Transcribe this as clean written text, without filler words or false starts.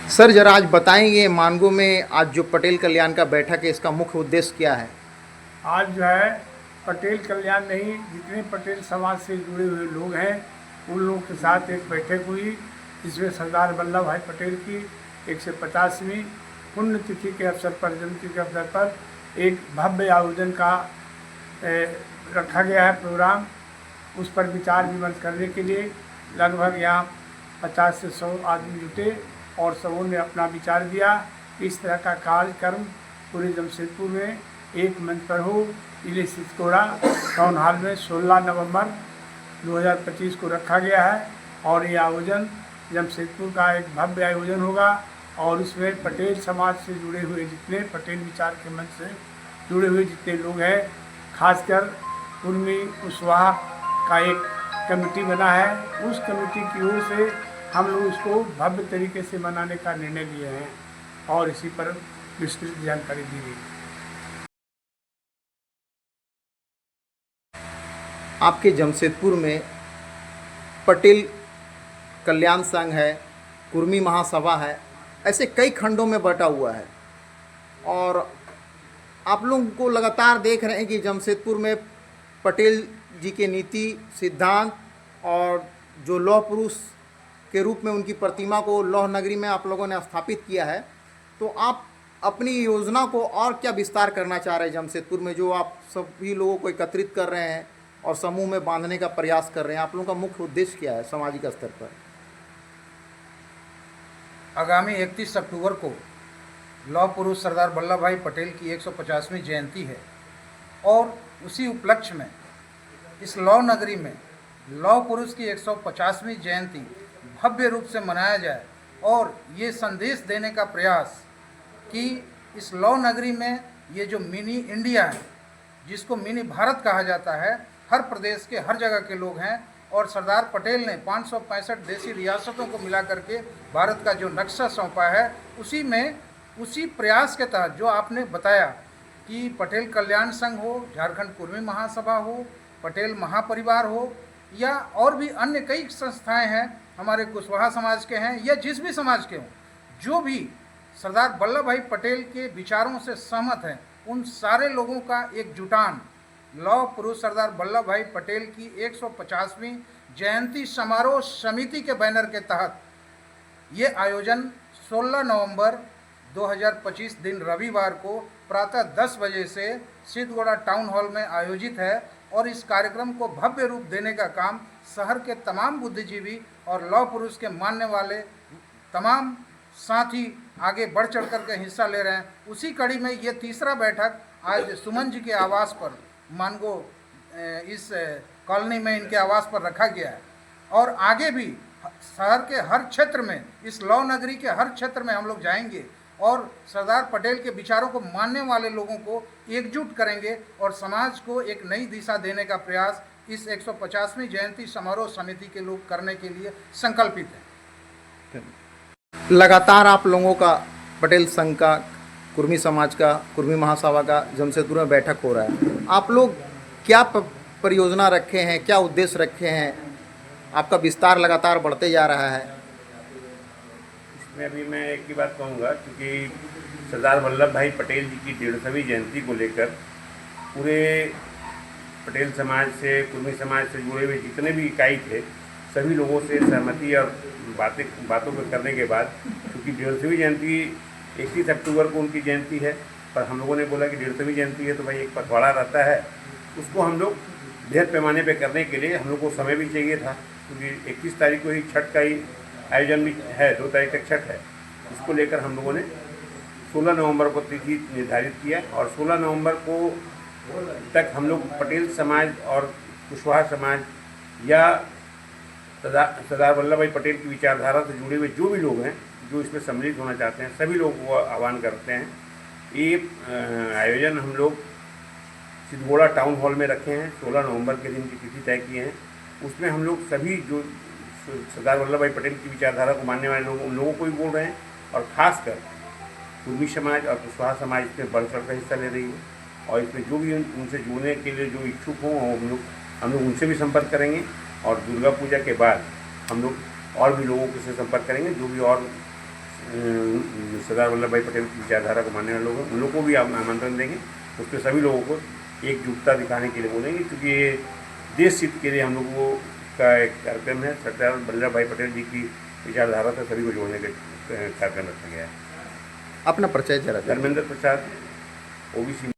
Sir जरा आज बताएंगे मानगो में आज जो पटेल कल्याण का बैठक है इसका मुख्य उद्देश्य क्या है। आज जो है पटेल कल्याण नहीं, जितने पटेल समाज से जुड़े हुए लोग हैं उन लोगों के साथ एक बैठक हुई, जिसमें सरदार वल्लभ भाई पटेल की 150वीं पुण्यतिथि के अवसर पर, जयंती के अवसर पर एक भव्य आयोजन का रखा गया है प्रोग्राम। उस पर विचार विमर्श करने के लिए लगभग यहाँ 50 से 100 आदमी जुटे और सबों ने अपना विचार दिया। इस तरह का कार्यक्रम पूरे जमशेदपुर में एक मंच पर हो। इले सितकोड़ा टाउन हॉल में 16 नवंबर 2025 को रखा गया है और ये आयोजन जमशेदपुर का एक भव्य आयोजन होगा और इसमें पटेल समाज से जुड़े हुए जितने पटेल विचार के मंच से जुड़े हुए जितने लोग हैं, खासकर कुर्मी कुशवाहा का एक कमेटी बना है, उस कमेटी की ओर से हम लोग इसको भव्य तरीके से मनाने का निर्णय लिए हैं और इसी पर विस्तृत जानकारी दी गई। आपके जमशेदपुर में पटेल कल्याण संघ है, कुर्मी महासभा है, ऐसे कई खंडों में बटा हुआ है और आप लोगों को लगातार देख रहे हैं कि जमशेदपुर में पटेल जी के नीति सिद्धांत और जो लौह पुरुष के रूप में उनकी प्रतिमा को लौह नगरी में आप लोगों ने स्थापित किया है। तो आप अपनी योजना को और क्या विस्तार करना चाह रहे हैं जमशेदपुर में, जो आप सभी लोगों को एकत्रित कर रहे हैं और समूह में बांधने का प्रयास कर रहे हैं? आप लोगों का मुख्य उद्देश्य क्या है सामाजिक स्तर पर? आगामी 31 अक्टूबर को लौह पुरुष सरदार वल्लभ भाई पटेल की 150वीं जयंती है और उसी उपलक्ष्य में इस लौह नगरी में लौह पुरुष की 150वीं जयंती भव्य रूप से मनाया जाए और ये संदेश देने का प्रयास कि इस लौह नगरी में ये जो मिनी इंडिया है, जिसको मिनी भारत कहा जाता है, हर प्रदेश के हर जगह के लोग हैं और सरदार पटेल ने 565 देशी रियासतों को मिला करके भारत का जो नक्शा सौंपा है, उसी प्रयास के तहत जो आपने बताया कि पटेल कल्याण संघ हो, झारखंड कुर्मी महासभा हो, पटेल महापरिवार हो या और भी अन्य कई संस्थाएं हैं, हमारे कुशवाहा समाज के हैं या जिस भी समाज के हों, जो भी सरदार वल्लभ भाई पटेल के विचारों से सहमत हैं, उन सारे लोगों का एक जुटान लौह पुरुष सरदार वल्लभ भाई पटेल की 150वीं जयंती समारोह समिति के बैनर के तहत ये आयोजन 16 नवंबर 2025 दिन रविवार को प्रातः 10 बजे से सिद्धगोड़ा टाउन हॉल में आयोजित है और इस कार्यक्रम को भव्य रूप देने का काम शहर के तमाम बुद्धिजीवी और लौह पुरुष के मानने वाले तमाम साथी आगे बढ़ चढ़ कर के हिस्सा ले रहे हैं। उसी कड़ी में ये तीसरा बैठक आज सुमन जी के आवास पर मानगो इस कॉलोनी में इनके आवास पर रखा गया है और आगे भी शहर के हर क्षेत्र में, इस लौह नगरी के हर क्षेत्र में हम लोग जाएंगे और सरदार पटेल के विचारों को मानने वाले लोगों को एकजुट करेंगे और समाज को एक नई दिशा देने का प्रयास इस 150वीं जयंती समारोह समिति के लोग करने के लिए संकल्पित हैं। लगातार आप लोगों का पटेल संघ का, कुर्मी समाज का, कुर्मी महासभा का जमशेदपुर में बैठक हो रहा है। आप लोग क्या परियोजना रखे हैं, क्या उद्देश्य रखे हैं? आपका विस्तार लगातार बढ़ते जा रहा है। इसमें अभी मैं एक ही बात कहूँगा, क्योंकि सरदार वल्लभ भाई पटेल जी की 150वीं जयंती को लेकर पूरे पटेल समाज से, कुर्मी समाज से जुड़े हुए जितने भी इकाई थे, सभी लोगों से सहमति और बातों को करने के बाद, क्योंकि 150वीं जयंती 31 अक्टूबर को उनकी जयंती है, पर हम लोगों ने बोला कि 150वीं जयंती है तो भाई एक पखवाड़ा रहता है, उसको हम लोग बृहद पैमाने पे करने के लिए हम लोग को समय भी चाहिए था, क्योंकि 21 तारीख को ही छठ का ही आयोजन भी है, 2 तारीख तक छठ है। इसको लेकर हम लोगों ने 16 नवंबर को तिथि निर्धारित किया और 16 नवंबर को तक हम लोग पटेल समाज और कुशवाहा समाज या सरदार वल्लभ भाई पटेल की विचारधारा से जुड़े हुए जो भी लोग हैं, जो इसमें सम्मिलित होना चाहते हैं, सभी लोगों को आह्वान करते हैं। ये आयोजन हम लोग सिद्धगोड़ा टाउन हॉल में रखे हैं, 16 नवंबर के दिन की तिथि तय किए हैं। उसमें हम लोग सभी जो सरदार वल्लभ भाई पटेल की विचारधारा को मानने वाले लोग, उन लोगों को भी बोल रहे हैं और ख़ासकर कुर्मी समाज और कुशवाहा समाज इसमें बढ़ चढ़ कर हिस्सा ले रही है और इसमें जो भी उनसे जुड़ने के लिए जो इच्छुक हों, हम लोग उनसे भी संपर्क करेंगे और दुर्गा पूजा के बाद हम लोग और भी लोगों से संपर्क करेंगे जो भी और सरदार वल्लभ भाई पटेल की विचारधारा को मानने वाले लोग हैं, उन लोगों को भी आप आमंत्रण देंगे। उस पर सभी लोगों को एकजुटता दिखाने के लिए बोलेंगे, क्योंकि ये देश हित के लिए हम लोगों का एक कार्यक्रम है। सरदार वल्लभ भाई पटेल जी की विचारधारा से सभी को जोड़ने का कार्यक्रम रखा गया है। अपना परिचय जरा दें। धर्मेंद्र प्रसाद, ओबीसी